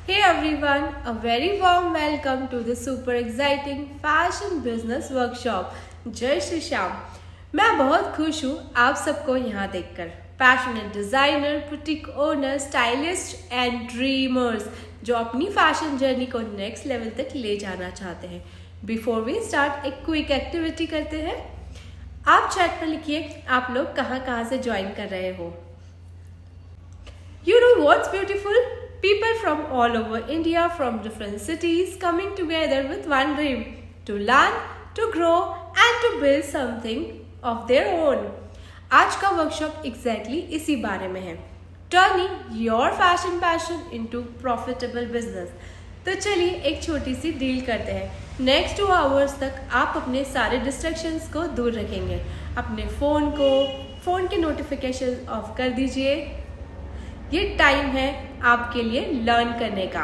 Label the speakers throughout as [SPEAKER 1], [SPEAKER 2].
[SPEAKER 1] Hey everyone, a very warm welcome to the super exciting fashion business workshop. जय श्री श्याम। मैं बहुत खुश हूँ आप सबको यहाँ देखकर। Passionate designer, boutique owner, stylist and dreamers जो अपनी फैशन जर्नी को नेक्स्ट लेवल तक ले जाना चाहते हैं। बिफोर वी स्टार्ट एक क्विक एक्टिविटी करते हैं। आप चैट पर लिखिए आप लोग कहाँ से ज्वाइन कर रहे हो। You know what's beautiful? People from all over India, from different cities, coming together with one dream: to learn, to grow, and to build something of their own. आज का वर्कशॉप एग्जैक्टली इसी बारे में है, turning your fashion passion into profitable business. तो चलिए एक छोटी सी डील करते हैं। नेक्स्ट 2 आवर्स तक आप अपने सारे डिस्ट्रैक्शंस को दूर रखेंगे। अपने फ़ोन के नोटिफिकेशन ऑफ कर दीजिए। ये टाइम है आपके लिए लर्न करने का,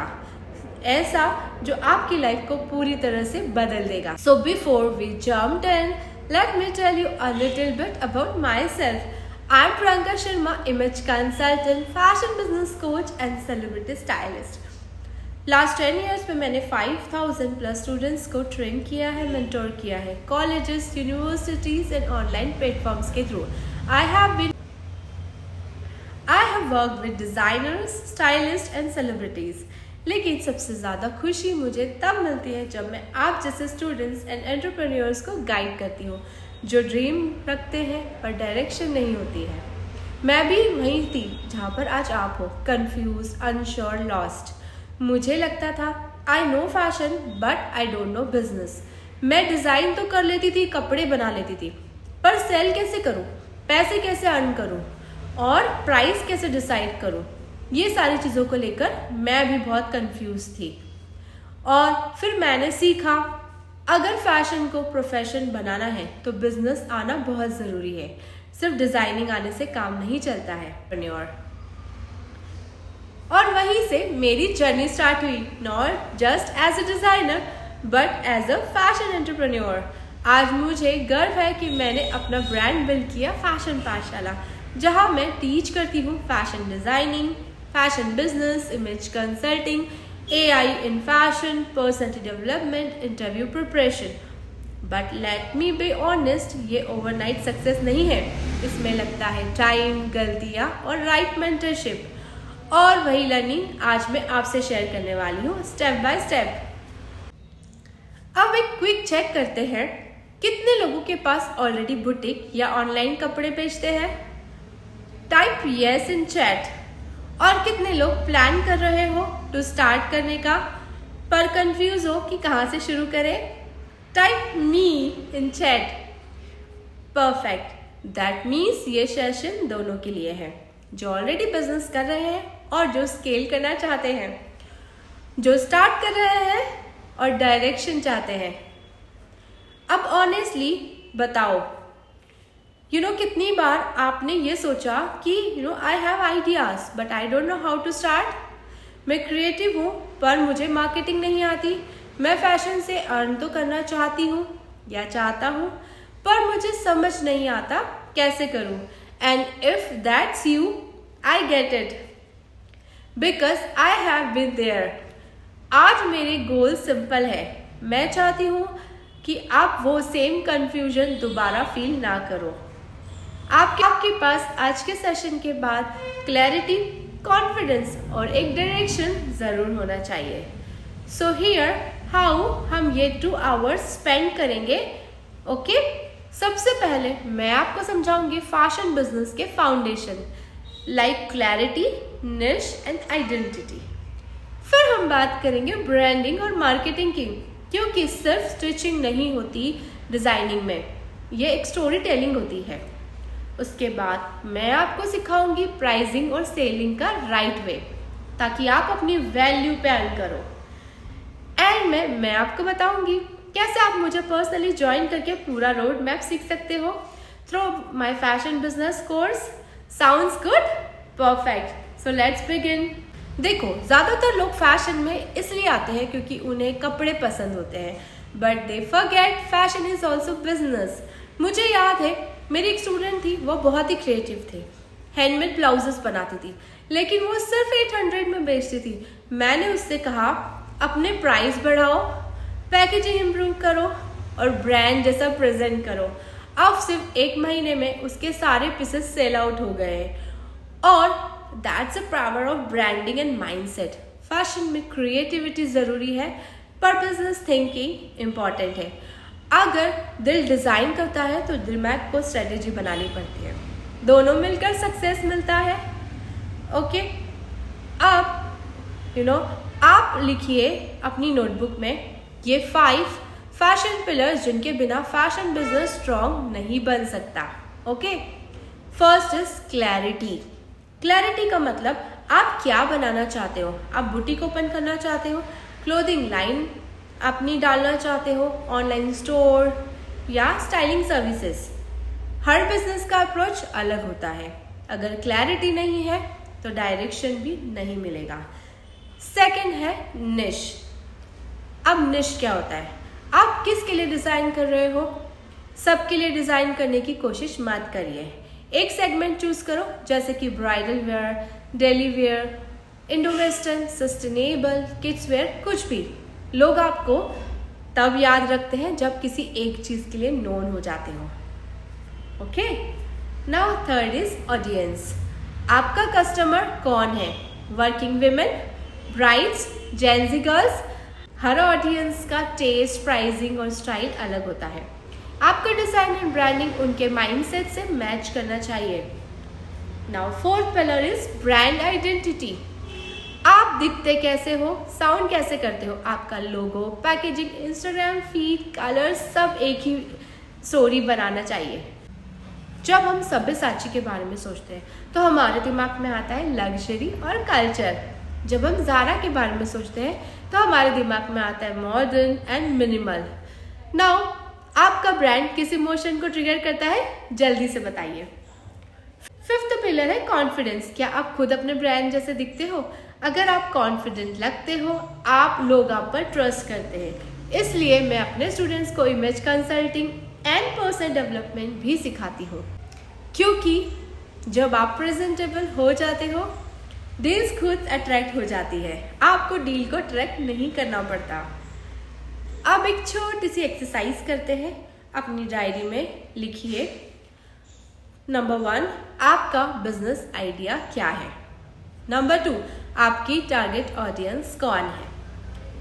[SPEAKER 1] ऐसा जो आपकी लाइफ को पूरी तरह से बदल देगा। So before we jump in, let me tell you a little bit about myself. I am Priyanka Sharma, image consultant, fashion business coach and celebrity stylist. Last 10 years में मैंने 5000 प्लस स्टूडेंट्स को ट्रेन किया है, मेंटोर किया है, colleges, universities and online platforms के through. I have worked with designers, stylists and celebrities. लेकिन सबसे ज़्यादा खुशी मुझे तब मिलती है जब मैं आप जैसे स्टूडेंट्स एंड एंटरप्रेन्योर्स को गाइड करती हूँ जो ड्रीम रखते हैं पर डायरेक्शन नहीं होती है। मैं भी वहीं थी जहाँ पर आज आप हो, कंफ्यूज, अनश्योर, लॉस्ट। मुझे लगता था I know fashion but I don't no business. मैं डिज़ाइन तो कर लेती थी, कपड़े बना लेती थी, पर सेल कैसे करूँ, पैसे कैसे अर्न करूँ और प्राइस कैसे डिसाइड करूं, ये सारी चीज़ों को लेकर मैं भी बहुत कंफ्यूज थी। और फिर मैंने सीखा अगर फैशन को प्रोफेशन बनाना है तो बिजनेस आना बहुत ज़रूरी है। सिर्फ डिज़ाइनिंग आने से काम नहीं चलता है। और वहीं से मेरी जर्नी स्टार्ट हुई, not just as a designer but as a fashion entrepreneur. आज मुझे गर्व है कि मैंने अपना ब्रांड बिल्ड किया फैशन पाठशाला, जहाँ मैं टीच करती हूँ fashion designing, fashion business, image consulting, AI in fashion, personality development, interview preparation. But let me be honest, ये ओवरनाइट सक्सेस नहीं है। इसमें लगता है टाइम, गलतियाँ और राइट मेंटरशिप। और वही लर्निंग आज मैं आपसे शेयर करने वाली हूँ स्टेप बाय स्टेप। अब एक क्विक चेक करते हैं, कितने लोगों के पास ऑलरेडी बुटीक या ऑनलाइन कपड़े बेचते हैं? Type yes in chat. और कितने लोग प्लान कर रहे हो टू स्टार्ट करने का पर कंफ्यूज हो कि कहाँ से शुरू करें? Type me in chat. Perfect, that means ये सेशन दोनों के लिए है, जो ऑलरेडी बिजनेस कर रहे हैं और जो स्केल करना चाहते हैं, जो स्टार्ट कर रहे हैं और डायरेक्शन चाहते हैं। अब ऑनेस्टली बताओ, कितनी बार आपने ये सोचा कि I have ideas but I don't know how to start. मैं क्रिएटिव हूँ पर मुझे मार्केटिंग नहीं आती। मैं फैशन से अर्न तो करना चाहती हूँ या चाहता हूँ पर मुझे समझ नहीं आता कैसे करूँ। And if that's you, I get it because I have been there. आज मेरे गोल सिंपल है, मैं चाहती हूँ कि आप वो सेम कन्फ्यूजन दोबारा फील ना करो। आपके पास आज के सेशन के बाद क्लैरिटी, कॉन्फिडेंस और एक डायरेक्शन ज़रूर होना चाहिए। सो हियर हाउ हम ये 2 आवर्स स्पेंड करेंगे। ओके, सबसे पहले मैं आपको समझाऊंगी फैशन बिजनेस के फाउंडेशन लाइक क्लैरिटी, निश एंड आइडेंटिटी। फिर हम बात करेंगे ब्रांडिंग और मार्केटिंग की, क्योंकि सिर्फ स्टिचिंग नहीं होती डिज़ाइनिंग में, ये एक स्टोरी टेलिंग होती है। उसके बाद मैं आपको सिखाऊंगी प्राइसिंग और सेलिंग का राइट वे, ताकि आप अपनी वैल्यू पे अर्न करो। एंड मैं आपको बताऊंगी कैसे आप मुझे पर्सनली ज्वाइन करके पूरा रोड मैप सीख सकते हो through my fashion business course. Sounds good? Perfect, so let's begin. देखो, ज़्यादातर लोग फैशन में इसलिए आते हैं क्योंकि उन्हें कपड़े पसंद होते हैं, but they forget fashion is also business. मुझे याद है मेरी एक स्टूडेंट थी, वो बहुत ही क्रिएटिव थे, हैंडमेड ब्लाउजेस बनाती थी, लेकिन वो सिर्फ 800 में बेचती थी। मैंने उससे कहा अपने प्राइस बढ़ाओ, पैकेजिंग इम्प्रूव करो और ब्रांड जैसा प्रेजेंट करो। अब सिर्फ 1 महीने में उसके सारे पीसेस सेल आउट हो गए और that's the power of branding and mindset. Fashion में क्रिएटिविटी ज़रूरी है पर बिजनेस थिंकिंग इम्पॉर्टेंट है। अगर दिल डिज़ाइन करता है तो दिमाग को स्ट्रेटेजी बनानी पड़ती है, दोनों मिलकर सक्सेस मिलता है। ओके, अब आप लिखिए अपनी नोटबुक में ये 5 फैशन पिलर्स जिनके बिना फैशन बिजनेस स्ट्रॉन्ग नहीं बन सकता। Okay, first is clarity. Clarity का मतलब आप क्या बनाना चाहते हो। आप बुटीक ओपन करना चाहते हो, क्लोथिंग लाइन अपनी डालना चाहते हो, ऑनलाइन स्टोर या स्टाइलिंग सर्विसेज। हर बिजनेस का अप्रोच अलग होता है। अगर क्लैरिटी नहीं है तो डायरेक्शन भी नहीं मिलेगा। सेकंड है निश। अब निश क्या होता है? आप किसके लिए डिज़ाइन कर रहे हो? सबके लिए डिज़ाइन करने की कोशिश मत करिए। एक सेगमेंट चूज करो, जैसे कि bridal where, daily wear, Indo western, sustainable, kids where, कुछ भी। लोग आपको तब याद रखते हैं जब किसी एक चीज़ के लिए नोन हो जाते हो। Okay, now third is audience. आपका कस्टमर कौन है? Working women, brides, Gen Z girls. हर ऑडियंस का टेस्ट, प्राइसिंग और स्टाइल अलग होता है। आपका डिज़ाइन एंड ब्रांडिंग उनके माइंडसेट से मैच करना चाहिए। Now fourth pillar is brand identity. आप दिखते कैसे हो, साउंड कैसे करते हो, आपका logo, packaging, Instagram feed, colours सब एक ही स्टोरी बनाना चाहिए। जब हम सब्यसाची के बारे में सोचते हैं तो हमारे दिमाग में आता है लग्जरी और कल्चर। जब हम ज़ारा के बारे में सोचते हैं तो हमारे दिमाग में आता है मॉडर्न एंड मिनिमल। नाउ आपका ब्रांड किस इमोशन को ट्रिगर करता है, जल्दी से बताइए। फिफ्थ पिलर है कॉन्फिडेंस। क्या आप खुद अपने ब्रांड जैसे दिखते हो? अगर आप कॉन्फिडेंट लगते हो, लोग आप पर ट्रस्ट करते हैं। इसलिए मैं अपने स्टूडेंट्स को image consulting and personal development भी सिखाती हूँ, क्योंकि जब आप प्रेजेंटेबल हो जाते हो डील्स खुद अट्रैक्ट हो जाती है। आपको डील को ट्रैक नहीं करना पड़ता। अब एक छोटी सी एक्सरसाइज करते हैं। अपनी डायरी में लिखिए, नंबर 1, आपका बिजनेस आइडिया क्या है। नंबर 2, आपकी टारगेट ऑडियंस कौन है।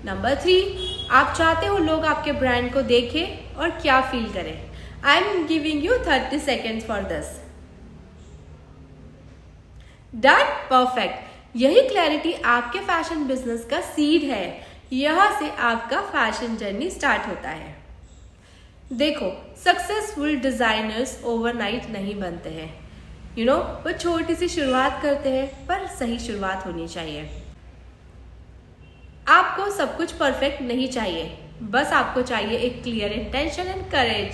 [SPEAKER 1] नंबर 3, आप चाहते हो लोग आपके ब्रांड को देखें और क्या फील करें। I am giving you 30 seconds for this. Done, perfect. यही क्लैरिटी आपके फैशन बिजनेस का सीड है। यहाँ से आपका फैशन जर्नी स्टार्ट होता है। देखो, सक्सेसफुल डिजाइनर्स ओवरनाइट नहीं बनते हैं। वो छोटी सी शुरुआत करते हैं, पर सही शुरुआत होनी चाहिए। आपको सब कुछ परफेक्ट नहीं चाहिए, बस आपको चाहिए एक clear intention and courage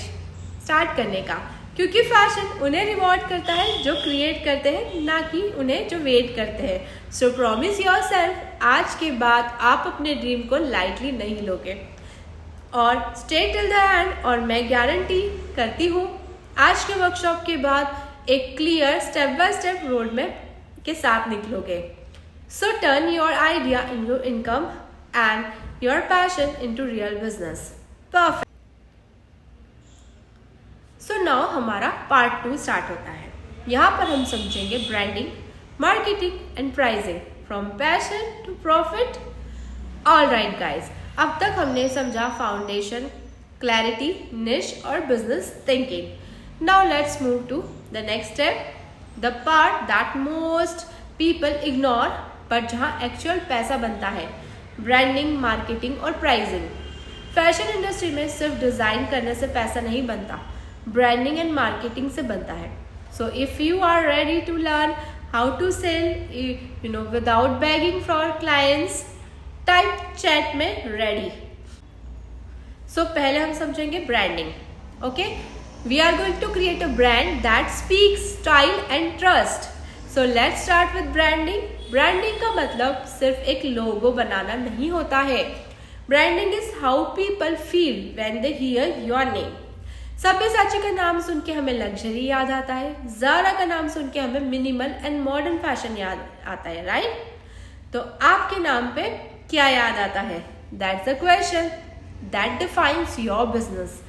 [SPEAKER 1] start करने का, क्योंकि फैशन उन्हें रिवॉर्ड करता है जो क्रिएट करते हैं, ना कि उन्हें जो वेट करते हैं। सो प्रॉमिस योरसेल्फ, आज के बाद आप अपने ड्रीम को लाइटली नहीं लोगे और स्टे टिल द एंड। और मैं गारंटी करती हूँ आज के वर्कशॉप के बाद एक clear step by step road map के साथ निकलोगे। So turn your idea into income and your passion into real business. Perfect. So now हमारा पार्ट 2 स्टार्ट होता है। यहाँ पर हम समझेंगे branding, marketing and pricing from passion to profit. All right guys, अब तक हमने समझा फाउंडेशन, क्लैरिटी, निश और business thinking. Now let's move to the next step, the part that most people ignore, but जहाँ एक्चुअल पैसा बनता है, branding, marketing और प्राइसिंग। फैशन इंडस्ट्री में सिर्फ डिज़ाइन करने से पैसा नहीं बनता, ब्रांडिंग एंड मार्केटिंग से बनता है। So if you are ready to learn how to sell without begging for clients, type chat में रेडी। सो पहले हम समझेंगे branding. Okay, we are going to create a brand that speaks style and trust. So let's start with branding. Branding का मतलब सिर्फ एक logo बनाना नहीं होता है। Branding is how people feel when they hear your name. Sabyasachi का नाम सुन के हमें लग्जरी याद आता है, ज़ारा का नाम सुन के हमें मिनिमल एंड मॉडर्न फैशन याद आता है, राइट? तो आपके नाम पे क्या याद आता है? That's the question that defines your business.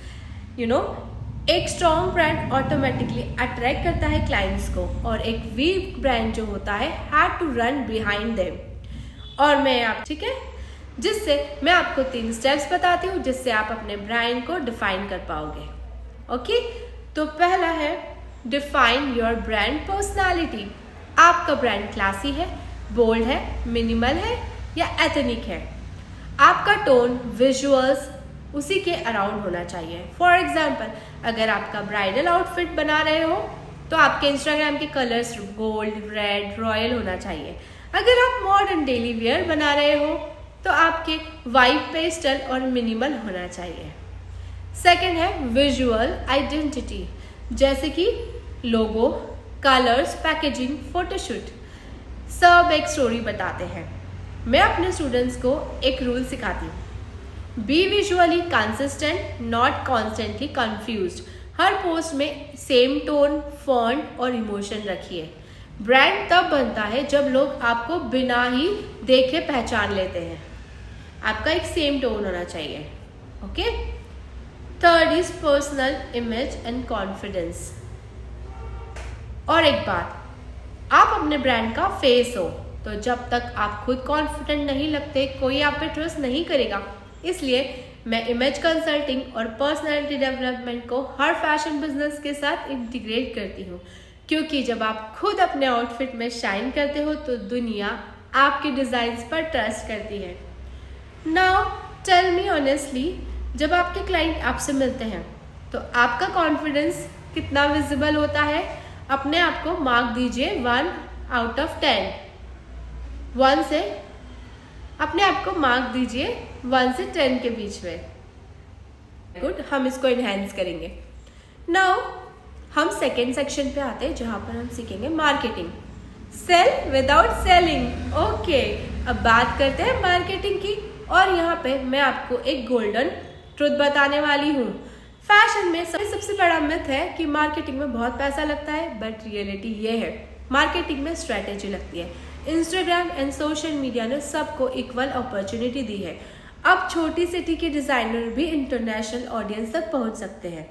[SPEAKER 1] एक स्ट्रॉन्ग ब्रांड ऑटोमेटिकली अट्रैक्ट करता है क्लाइंट्स को, और एक वीक ब्रांड जो होता है had to run behind them. और ठीक है, जिससे मैं आपको 3 स्टेप्स बताती हूँ जिससे आप अपने ब्रांड को डिफाइन कर पाओगे। ओके, तो पहला है डिफाइन योर ब्रांड पर्सनालिटी। आपका ब्रांड क्लासी है, बोल्ड है, मिनिमल है या एथनिक है? आपका टोन, विजुअल्स उसी के अराउंड होना चाहिए। फॉर एग्जाम्पल, अगर आपका ब्राइडल आउटफिट बना रहे हो तो आपके इंस्टाग्राम के कलर्स गोल्ड, रेड, रॉयल होना चाहिए। अगर आप मॉडर्न डेली वेयर बना रहे हो तो आपके वाइट, पेस्टल और मिनिमल होना चाहिए। सेकेंड है विजुअल आइडेंटिटी, जैसे कि लोगो, कलर्स, पैकेजिंग, फोटोशूट सब एक स्टोरी बताते हैं। मैं अपने स्टूडेंट्स को एक रूल सिखाती हूँ, be visually consistent, not constantly confused. हर पोस्ट में सेम टोन, फॉन्ट और इमोशन रखिए। ब्रांड तब बनता है जब लोग आपको बिना ही देखे पहचान लेते हैं। आपका एक सेम टोन होना चाहिए। Okay, third is personal image and confidence. और एक बात, आप अपने ब्रांड का फेस हो, तो जब तक आप खुद कॉन्फिडेंट नहीं लगते कोई आप पे ट्रस्ट नहीं करेगा। इसलिए मैं इमेज कंसल्टिंग और पर्सनैलिटी डेवलपमेंट को हर फैशन बिजनेस के साथ इंटीग्रेट करती हूँ, क्योंकि जब आप खुद अपने आउटफिट में शाइन करते हो तो दुनिया आपके डिज़ाइंस पर ट्रस्ट करती है। नाउ टेल मी ऑनेस्टली, जब आपके क्लाइंट आपसे मिलते हैं तो आपका कॉन्फिडेंस कितना विजिबल होता है? अपने आप को मार्क दीजिए 1 out of 10। 1 से अपने आप को मार्क दीजिए 1 से 10 के बीच में। गुड, हम इसको इनहेंस करेंगे। नाउ हम सेकेंड सेक्शन पे आते हैं जहाँ पर हम सीखेंगे marketing, sell without selling. Okay, अब बात करते हैं मार्केटिंग की, और यहाँ पे मैं आपको एक गोल्डन ट्रुथ बताने वाली हूँ। फैशन में सबसे बड़ा मिथ है कि मार्केटिंग में बहुत पैसा लगता है, बट रियलिटी ये है मार्केटिंग में स्ट्रेटेजी लगती है। इंस्टाग्राम एंड सोशल मीडिया ने सबको इक्वल अपॉर्चुनिटी दी है। अब छोटी सिटी के डिज़ाइनर भी इंटरनेशनल ऑडियंस तक पहुंच सकते हैं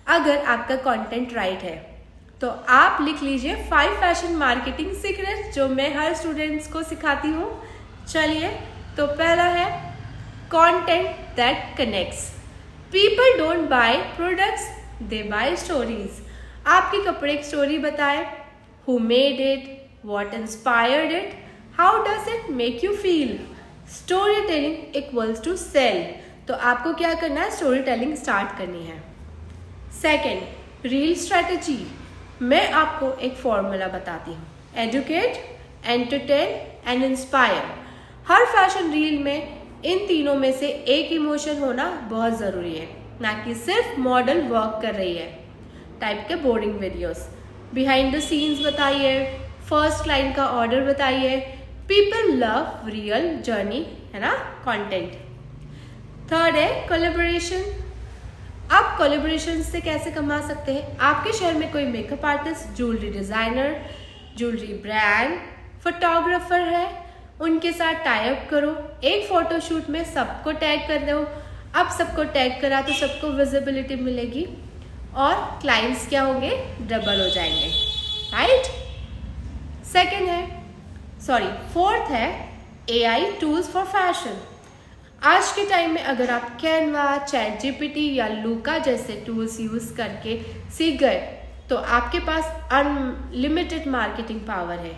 [SPEAKER 1] अगर आपका कंटेंट राइट है। तो आप लिख लीजिए 5 फैशन मार्केटिंग सीक्रेट्स जो मैं हर स्टूडेंट्स को सिखाती हूँ। चलिए, तो पहला है content that connects. People don't buy products, they buy stories. आपके कपड़े एक स्टोरी बताए, who made it, what inspired it, how does it make you feel? Storytelling equals to sell। तो आपको क्या करना है? स्टोरी टेलिंग स्टार्ट करनी है। Second, reel strategy. मैं आपको एक फॉर्मूला बताती हूँ, एडुकेट, एंटरटेन एंड इंस्पायर। हर फैशन रील में इन तीनों में से एक इमोशन होना बहुत ज़रूरी है, ना कि सिर्फ मॉडल वर्क कर रही है टाइप के boring videos. Behind the scenes बताइए, फर्स्ट क्लाइंट का ऑर्डर बताइए। पीपल लव रियल जर्नी, है ना, कंटेंट। थर्ड है कोलैबोरेशन। आप कोलैबोरेशन से कैसे कमा सकते हैं? आपके शहर में कोई makeup artist, jewellery designer, jewellery brand, photographer है, उनके साथ टाई अप करो। एक फोटोशूट में सबको टैग कर दो। अब सबको टैग करा तो सबको विजिबिलिटी मिलेगी और क्लाइंट्स क्या होंगे? डबल हो जाएंगे, राइट? फोर्थ है AI टूल्स फॉर फैशन। आज के टाइम में अगर आप कैनवा, ChatGPT या लूका जैसे टूल्स यूज़ करके सीख गए तो आपके पास अनलिमिटेड मार्केटिंग पावर है।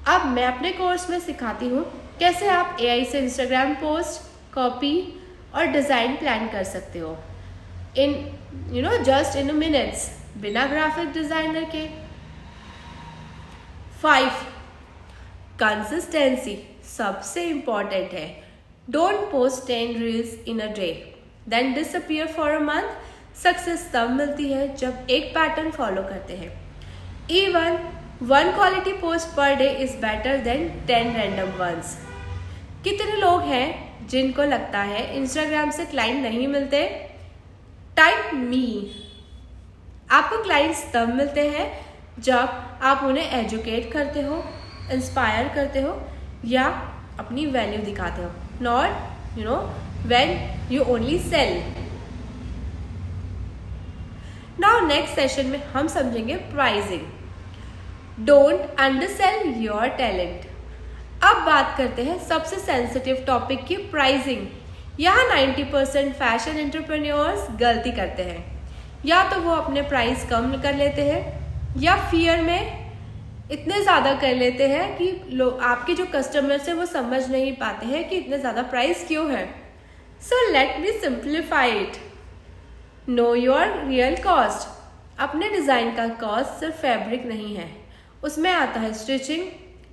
[SPEAKER 1] अब मैं अपने कोर्स में सिखाती हूँ कैसे आप AI से इंस्टाग्राम पोस्ट, कॉपी और डिज़ाइन प्लान कर सकते हो जस्ट इन मिनट्स, बिना ग्राफिक डिज़ाइनर के। 5, कंसिस्टेंसी सबसे इम्पॉर्टेंट है। Don't post 10 reels in a day then disappear for a month. Success तब मिलती है जब एक पैटर्न फॉलो करते हैं। Even 1 quality post per day is better than 10 random ones. कितने लोग हैं जिनको लगता है इंस्टाग्राम से क्लाइंट नहीं मिलते? टाइप मी। आपको क्लाइंट्स तब मिलते हैं जब आप उन्हें एजुकेट करते हो, इंस्पायर करते हो या अपनी वैल्यू दिखाते हो, not when you only sell. Now next session में हम समझेंगे pricing. Don't undersell your talent. अब बात करते हैं सबसे सेंसिटिव टॉपिक की, प्राइसिंग। यहाँ 90% फैशन एंटरप्रेन्योर्स गलती करते हैं। या तो वो अपने प्राइस कम कर लेते हैं या फियर में इतने ज़्यादा कर लेते हैं कि लोग, आपके जो कस्टमर्स हैं वो समझ नहीं पाते हैं कि इतने ज़्यादा प्राइस क्यों है। So let me simplify it. Know your real cost. अपने डिज़ाइन का कॉस्ट सिर्फ फैब्रिक नहीं है, उसमें आता है stitching,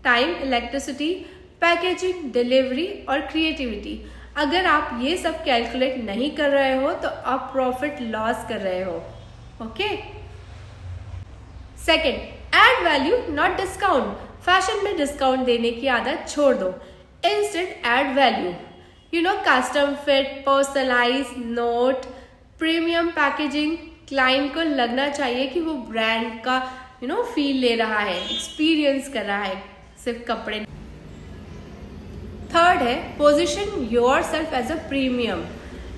[SPEAKER 1] time, electricity, packaging, delivery और क्रिएटिविटी। अगर आप ये सब कैलकुलेट नहीं कर रहे हो तो आप प्रॉफिट लॉस कर रहे हो। Okay. Second, add value not discount. Fashion में डिस्काउंट देने की आदत छोड़ दो, instant add value. Custom fit, personalise note, premium packaging. Client को लगना चाहिए कि वो ब्रांड का फील ले रहा है, एक्सपीरियंस कर रहा है, सिर्फ कपड़े। थर्ड है position yourself as a premium.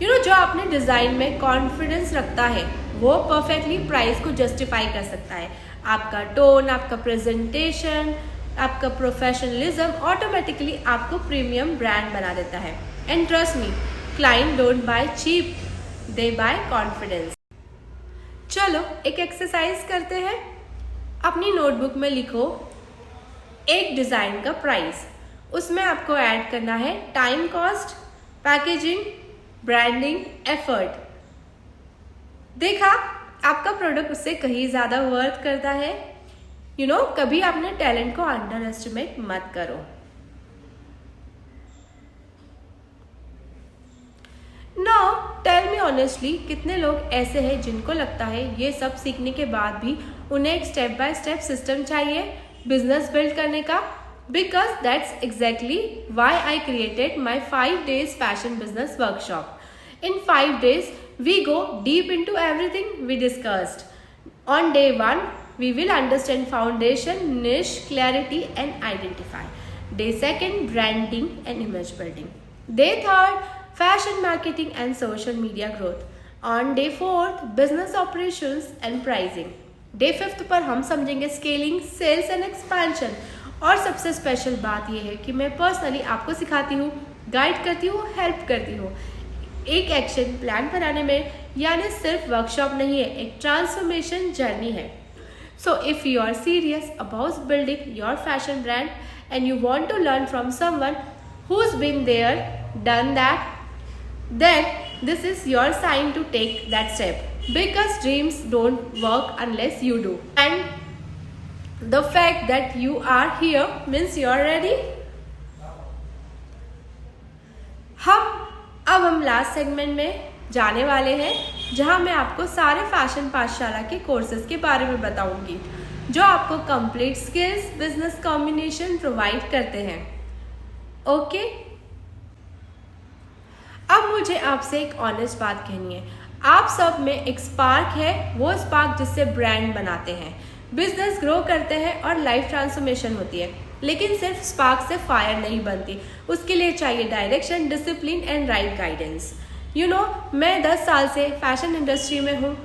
[SPEAKER 1] जो अपने डिज़ाइन में कॉन्फिडेंस रखता है वो परफेक्टली प्राइस को जस्टिफाई कर सकता है। आपका टोन, आपका प्रेजेंटेशन, आपका प्रोफेशनलिज्म ऑटोमेटिकली आपको प्रीमियम ब्रांड बना देता है। And trust me, client don't buy cheap, they buy confidence. चलो एक एक्सरसाइज करते हैं। अपनी नोटबुक में लिखो एक डिज़ाइन का प्राइस, उसमें आपको ऐड करना है time cost, packaging, branding, effort. देखा आपका प्रोडक्ट उससे कहीं ज़्यादा वर्थ करता है। कभी अपने टैलेंट को अंडर एस्टिमेट मत करो। नाउ टेल मी ऑनेस्टली, कितने लोग ऐसे हैं जिनको लगता है ये सब सीखने के बाद भी उन्हें एक स्टेप बाय स्टेप सिस्टम चाहिए बिजनेस बिल्ड करने का? Because that's exactly why I created my 5 days fashion business workshop. In 5 days, we go deep into everything we discussed. On day 1, we will understand foundation, niche, clarity and identify. Day 2, branding and image building. Day 3, fashion marketing and social media growth. On day 4, business operations and pricing. Day 5 पर हम समझेंगे scaling, sales and expansion. और सबसे special बात यह है कि मैं पर्सनली आपको सिखाती हूँ, गाइड करती हूँ, हेल्प करती हूँ एक एक्शन प्लान बनाने में। यानी सिर्फ वर्कशॉप नहीं है, एक ट्रांसफॉर्मेशन जर्नी है। So if you are serious about building your fashion brand and you want to learn from someone who's been there, done that, then this is your sign to take that step. Because dreams don't work unless you do. And the fact that you are here means you are ready. हम last segment में जाने वाले हैं जहां मैं आपको सारे fashion पाठशाला के कोर्सेज के बारे में बताऊंगी जो आपको complete skills business combination provide करते हैं। ओके। अब मुझे आपसे एक ऑनेस्ट बात कहनी है। आप सब में एक स्पार्क है, वो स्पार्क जिससे ब्रांड बनाते हैं, बिजनेस ग्रो करते हैं और लाइफ ट्रांसफॉर्मेशन होती है। लेकिन सिर्फ स्पार्क से फायर नहीं बनती, उसके लिए चाहिए direction, discipline and right guidance. मैं 10 साल से फैशन इंडस्ट्री में हूँ।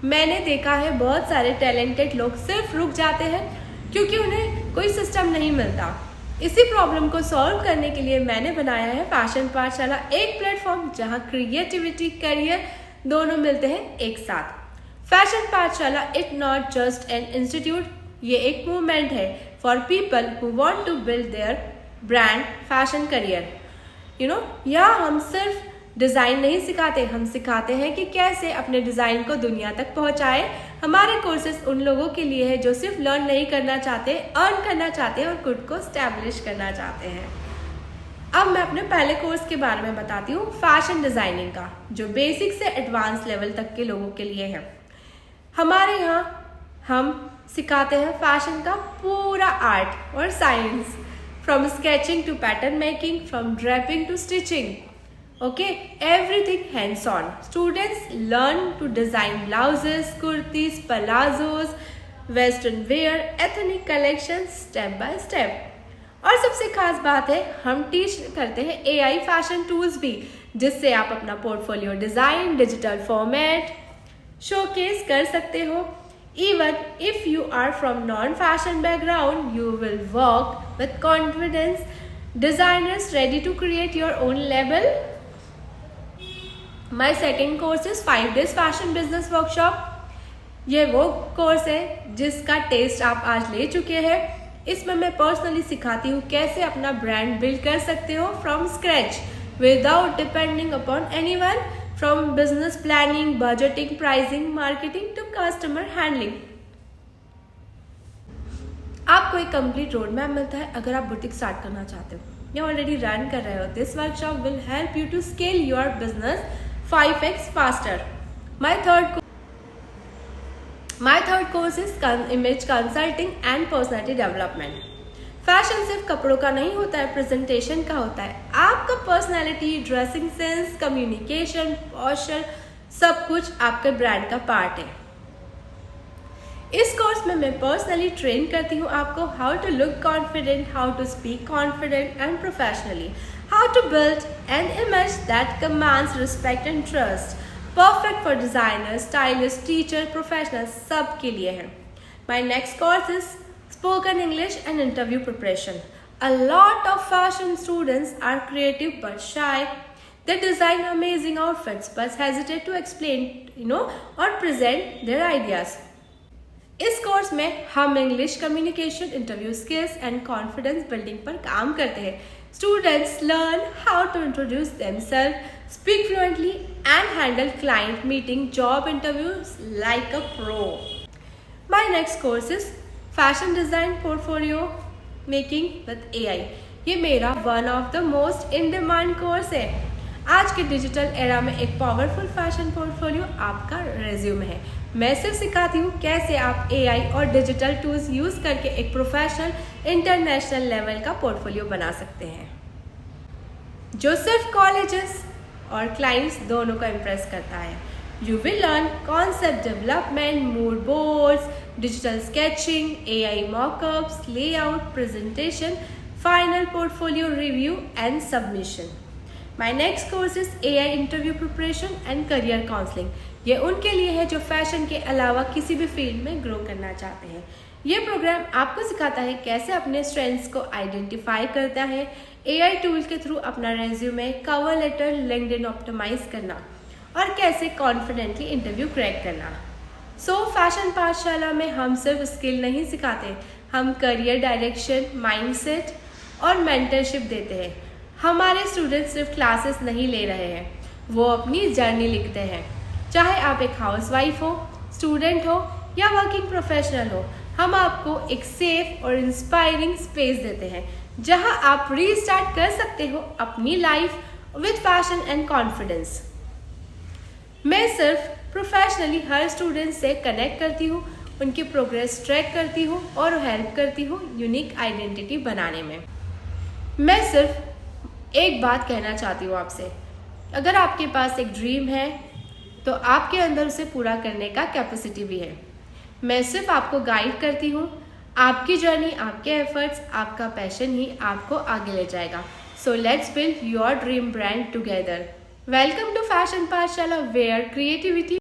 [SPEAKER 1] मैंने देखा है बहुत सारे टैलेंटेड लोग सिर्फ रुक जाते हैं क्योंकि उन्हें कोई सिस्टम नहीं मिलता। इसी प्रॉब्लम को सॉल्व करने के लिए मैंने बनाया है फैशन पाठशाला, एक प्लेटफॉर्म जहाँ क्रिएटिविटी, करियर दोनों मिलते हैं एक साथ। Fashion Pathshala it not just an institute, ये एक मूवमेंट है for people who want to build their brand fashion career. यहाँ हम सिर्फ डिज़ाइन नहीं सिखाते, हम सिखाते हैं कि कैसे अपने डिज़ाइन को दुनिया तक पहुँचाए। हमारे कोर्सेज उन लोगों के लिए है जो सिर्फ लर्न नहीं करना चाहते, अर्न करना चाहते हैं और खुद को स्टैब्लिश करना चाहते हैं। अब मैं अपने पहले कोर्स के बारे में बताती हूँ, फैशन डिज़ाइनिंग का, जो बेसिक से एडवांस लेवल तक के लोगों के लिए है। हमारे यहाँ हम सिखाते हैं फैशन का पूरा आर्ट और science, from sketching to pattern making, from draping to stitching. Okay, everything hands-on. Students learn to design blouses, kurtis, palazzos, western wear, ethnic collections step by step. और सबसे खास बात है, हम टीच करते हैं AI फैशन टूल्स भी, जिससे आप अपना portfolio design digital format showcase कर सकते हो. Even if you are from non-fashion background, you will work with confidence. Designers ready to create your own label. My second course is 5 days fashion business workshop. ये वो course है जिसका test आप आज ले चुके हैं. इसमें मैं पर्सनली सिखाती हूँ कैसे अपना ब्रांड बिल्ड कर सकते हो from scratch without depending upon anyone. From business planning, budgeting, pricing, marketing to customer handling. आपको एक कंप्लीट रोड मैप मिलता है अगर आप बुटीक स्टार्ट करना चाहते हो या ऑलरेडी रन कर रहे हो. This workshop will help you to scale your business 5x faster. My third course is image consulting and personality development. Fashion सिर्फ कपड़ों का नहीं होता है, प्रेजेंटेशन का होता है. आपका personality, dressing sense, communication, posture, सब कुछ आपके ब्रांड का पार्ट है. इस कोर्स में मैं पर्सनली ट्रेन करती हूँ आपको how to look confident, how to speak confident and professionally, how to build an image that commands respect and trust. Perfect for designer, stylist, teacher, professional, सब के लिए है. My next course is spoken English and interview preparation. A lot of fashion students are creative but shy. They design amazing outfits but hesitate to explain, or present their ideas. इस course में हम English communication, interview skills and confidence building पर काम करते हैं. Students learn how to introduce themself, speak fluently and handle client meeting, job interviews like a pro. My next course is fashion design portfolio making with AI. ये मेरा one of the most in demand course है. आज के digital era में एक powerful fashion portfolio आपका resume है. मैं सिर्फ सिखाती हूँ कैसे आप AI और डिजिटल टूल्स यूज़ करके एक प्रोफेशनल इंटरनेशनल लेवल का पोर्टफोलियो बना सकते हैं, जो सिर्फ कॉलेजेस और क्लाइंट्स दोनों को इम्प्रेस करता है. You will learn concept development, mood boards, digital sketching, AI mockups, layout, presentation, final portfolio review and submission. My next course is AI interview preparation and career counseling. ये उनके लिए है जो फैशन के अलावा किसी भी फील्ड में ग्रो करना चाहते हैं. ये प्रोग्राम आपको सिखाता है कैसे अपने स्ट्रेंथ्स को आइडेंटिफाई करता है, AI टूल के थ्रू अपना resume, cover letter, LinkedIn optimize करना और कैसे कॉन्फिडेंटली इंटरव्यू क्रैक करना. फैशन पाठशाला में हम सिर्फ स्किल नहीं सिखाते, हम करियर डायरेक्शन, माइंडसेट और मेंटरशिप देते हैं. हमारे स्टूडेंट्स सिर्फ क्लासेस नहीं ले रहे हैं, वो अपनी जर्नी लिखते हैं. चाहे आप एक हाउसवाइफ हो, स्टूडेंट हो या वर्किंग प्रोफेशनल हो, हम आपको एक सेफ और इंस्पायरिंग स्पेस देते हैं जहां आप रीस्टार्ट कर सकते हो अपनी life with fashion and confidence. मैं सिर्फ प्रोफेशनली हर स्टूडेंट से कनेक्ट करती हूँ, उनकी प्रोग्रेस ट्रैक करती हूँ और हेल्प करती हूँ यूनिक आइडेंटिटी बनाने में. मैं सिर्फ एक बात कहना चाहती हूँ आपसे, अगर आपके पास एक ड्रीम है तो आपके अंदर उसे पूरा करने का कैपेसिटी भी है. मैं सिर्फ आपको गाइड करती हूँ. आपकी जर्नी, आपके एफर्ट्स, आपका पैशन ही आपको आगे ले जाएगा. So let's build your dream brand together. Welcome to Fashion Pathshala, where creativity